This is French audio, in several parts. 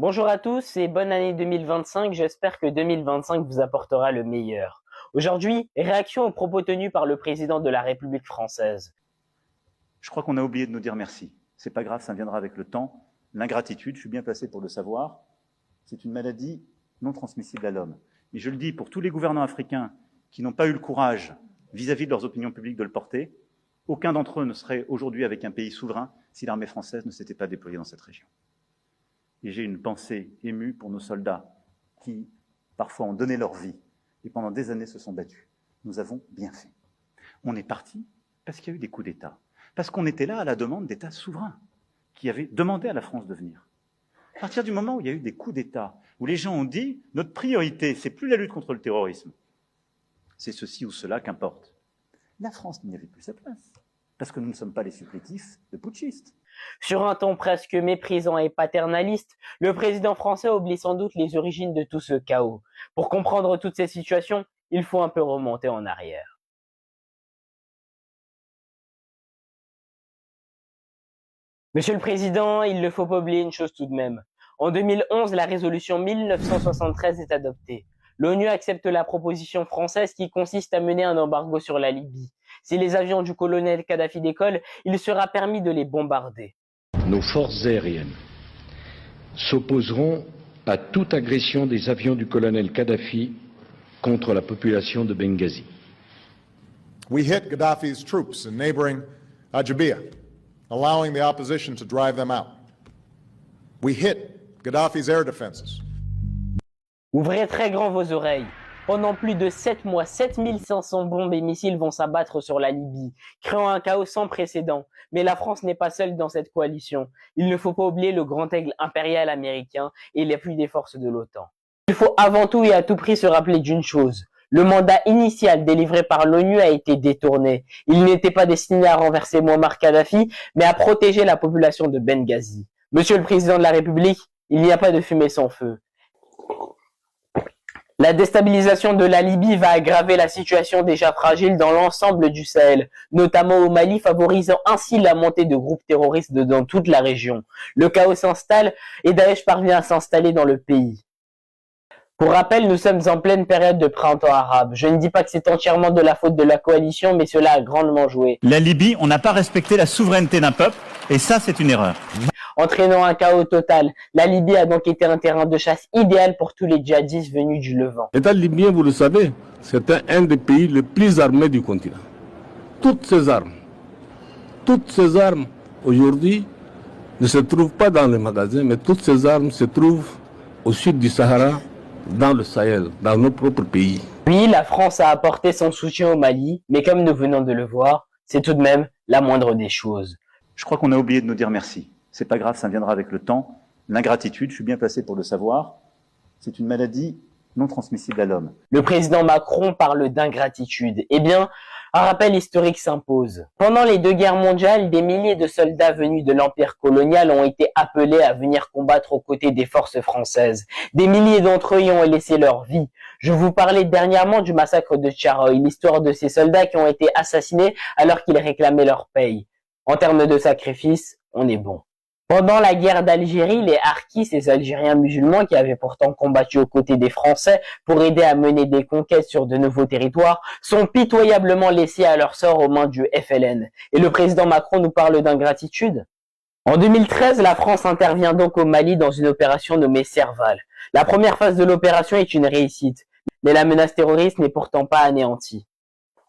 Bonjour à tous et bonne année 2025, j'espère que 2025 vous apportera le meilleur. Aujourd'hui, réaction aux propos tenus par le président de la République française. Je crois qu'on a oublié de nous dire merci. C'est pas grave, ça viendra avec le temps. L'ingratitude, je suis bien placé pour le savoir, c'est une maladie non transmissible à l'homme. Et je le dis pour tous les gouvernants africains qui n'ont pas eu le courage, vis-à-vis de leurs opinions publiques, de le porter, aucun d'entre eux ne serait aujourd'hui avec un pays souverain si l'armée française ne s'était pas déployée dans cette région. Et j'ai une pensée émue pour nos soldats qui, parfois, ont donné leur vie et pendant des années se sont battus. Nous avons bien fait. On est parti parce qu'il y a eu des coups d'État. Parce qu'on était là à la demande d'États souverains qui avaient demandé à la France de venir. À partir du moment où il y a eu des coups d'État, où les gens ont dit « notre priorité, c'est plus la lutte contre le terrorisme, c'est ceci ou cela qu'importe », la France n'y avait plus sa place. Parce que nous ne sommes pas les supplétifs de putschistes. Sur un ton presque méprisant et paternaliste, le président français oublie sans doute les origines de tout ce chaos. Pour comprendre toutes ces situations, il faut un peu remonter en arrière. Monsieur le Président, il ne faut pas oublier une chose tout de même. En 2011, la résolution 1973 est adoptée. L'ONU accepte la proposition française qui consiste à mener un embargo sur la Libye. Si les avions du colonel Kadhafi décollent, il sera permis de les bombarder. Nos forces aériennes s'opposeront à toute agression des avions du colonel Kadhafi contre la population de Benghazi. We hit Gaddafi's troops in neighboring Ajabia, allowing the opposition to drive them out. We hit Gaddafi's air defenses. Ouvrez très grand vos oreilles. Pendant plus de 7 mois, 7500 bombes et missiles vont s'abattre sur la Libye, créant un chaos sans précédent. Mais la France n'est pas seule dans cette coalition. Il ne faut pas oublier le grand aigle impérial américain et l'appui des forces de l'OTAN. Il faut avant tout et à tout prix se rappeler d'une chose. Le mandat initial délivré par l'ONU a été détourné. Il n'était pas destiné à renverser Mouammar Kadhafi, mais à protéger la population de Benghazi. Monsieur le Président de la République, il n'y a pas de fumée sans feu. La déstabilisation de la Libye va aggraver la situation déjà fragile dans l'ensemble du Sahel, notamment au Mali, favorisant ainsi la montée de groupes terroristes dans toute la région. Le chaos s'installe et Daesh parvient à s'installer dans le pays. Pour rappel, nous sommes en pleine période de printemps arabe. Je ne dis pas que c'est entièrement de la faute de la coalition, mais cela a grandement joué. La Libye, on n'a pas respecté la souveraineté d'un peuple, et ça, c'est une erreur. Entraînant un chaos total, la Libye a donc été un terrain de chasse idéal pour tous les djihadistes venus du Levant. L'État libyen, vous le savez, c'est un des pays les plus armés du continent. Toutes ces armes aujourd'hui ne se trouvent pas dans les magasins, mais toutes ces armes se trouvent au sud du Sahara, dans le Sahel, dans nos propres pays. Oui, la France a apporté son soutien au Mali, mais comme nous venons de le voir, c'est tout de même la moindre des choses. Je crois qu'on a oublié de nous dire merci. C'est pas grave, ça viendra avec le temps. L'ingratitude, je suis bien placé pour le savoir, c'est une maladie non transmissible à l'homme. Le président Macron parle d'ingratitude. Eh bien, un rappel historique s'impose. Pendant les 2 guerres mondiales, des milliers de soldats venus de l'empire colonial ont été appelés à venir combattre aux côtés des forces françaises. Des milliers d'entre eux y ont laissé leur vie. Je vous parlais dernièrement du massacre de Tcharoy, l'histoire de ces soldats qui ont été assassinés alors qu'ils réclamaient leur paye. En termes de sacrifice, on est bon. Pendant la guerre d'Algérie, les Harkis, ces Algériens musulmans qui avaient pourtant combattu aux côtés des Français pour aider à mener des conquêtes sur de nouveaux territoires, sont pitoyablement laissés à leur sort aux mains du FLN. Et le président Macron nous parle d'ingratitude ? En 2013, la France intervient donc au Mali dans une opération nommée Serval. La première phase de l'opération est une réussite, mais la menace terroriste n'est pourtant pas anéantie.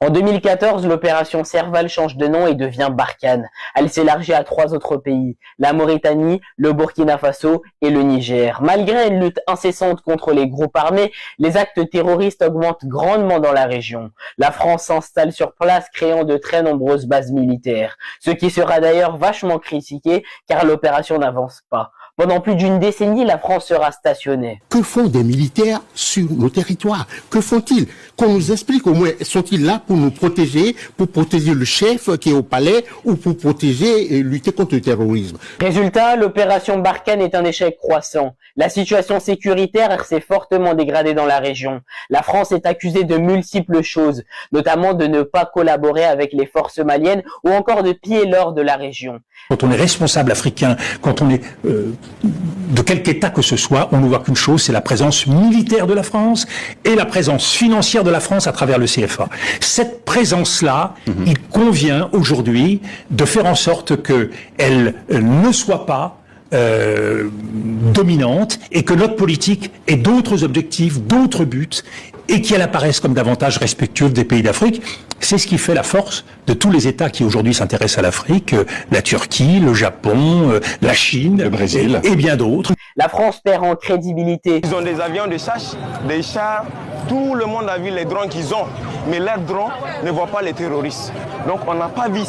En 2014, l'opération Serval change de nom et devient Barkhane. Elle s'élargit à 3 autres pays, la Mauritanie, le Burkina Faso et le Niger. Malgré une lutte incessante contre les groupes armés, les actes terroristes augmentent grandement dans la région. La France s'installe sur place, créant de très nombreuses bases militaires, ce qui sera d'ailleurs vachement critiqué car l'opération n'avance pas. Pendant plus d'une décennie, la France sera stationnée. Que font des militaires sur nos territoires? Que font-ils? Qu'on nous explique au moins, sont-ils là pour nous protéger, pour protéger le chef qui est au palais ou pour protéger et lutter contre le terrorisme? Résultat, l'opération Barkhane est un échec croissant. La situation sécuritaire s'est fortement dégradée dans la région. La France est accusée de multiples choses, notamment de ne pas collaborer avec les forces maliennes ou encore de piller l'or de la région. Quand on est responsable africain, quand on est de quelque État que ce soit, on ne voit qu'une chose, c'est la présence militaire de la France et la présence financière de la France à travers le CFA. Cette présence-là, il convient aujourd'hui de faire en sorte qu'elle ne soit pas dominante et que notre politique ait d'autres objectifs, d'autres buts et qu'elle apparaisse comme davantage respectueuse des pays d'Afrique. C'est ce qui fait la force de tous les États qui aujourd'hui s'intéressent à l'Afrique, la Turquie, le Japon, la Chine, le Brésil et bien d'autres. La France perd en crédibilité. Ils ont des avions de chasse, des chars, tout le monde a vu les drones qu'ils ont, mais leurs drones ne voient pas les terroristes. Donc on n'a pas vu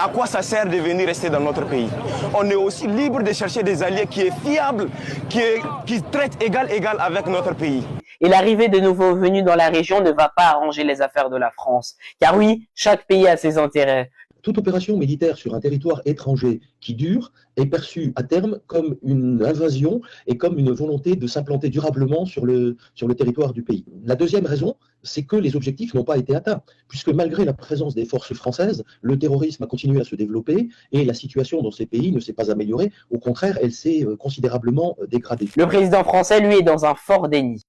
à quoi ça sert de venir rester dans notre pays. On est aussi libre de chercher des alliés qui est fiable, qui traite égal avec notre pays. Et l'arrivée de nouveaux venus dans la région ne va pas arranger les affaires de la France. Car oui, chaque pays a ses intérêts. Toute opération militaire sur un territoire étranger qui dure est perçue à terme comme une invasion et comme une volonté de s'implanter durablement sur le territoire du pays. La deuxième raison, c'est que les objectifs n'ont pas été atteints, puisque malgré la présence des forces françaises, le terrorisme a continué à se développer et la situation dans ces pays ne s'est pas améliorée. Au contraire, elle s'est considérablement dégradée. Le président français, lui, est dans un fort déni.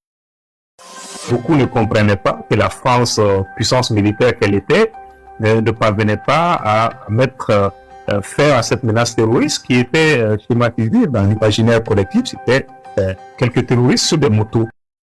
Beaucoup ne comprenaient pas que la France, puissance militaire qu'elle était, ne parvenait pas à mettre fin à cette menace terroriste qui était schématisée dans l'imaginaire collectif. C'était quelques terroristes sur des motos.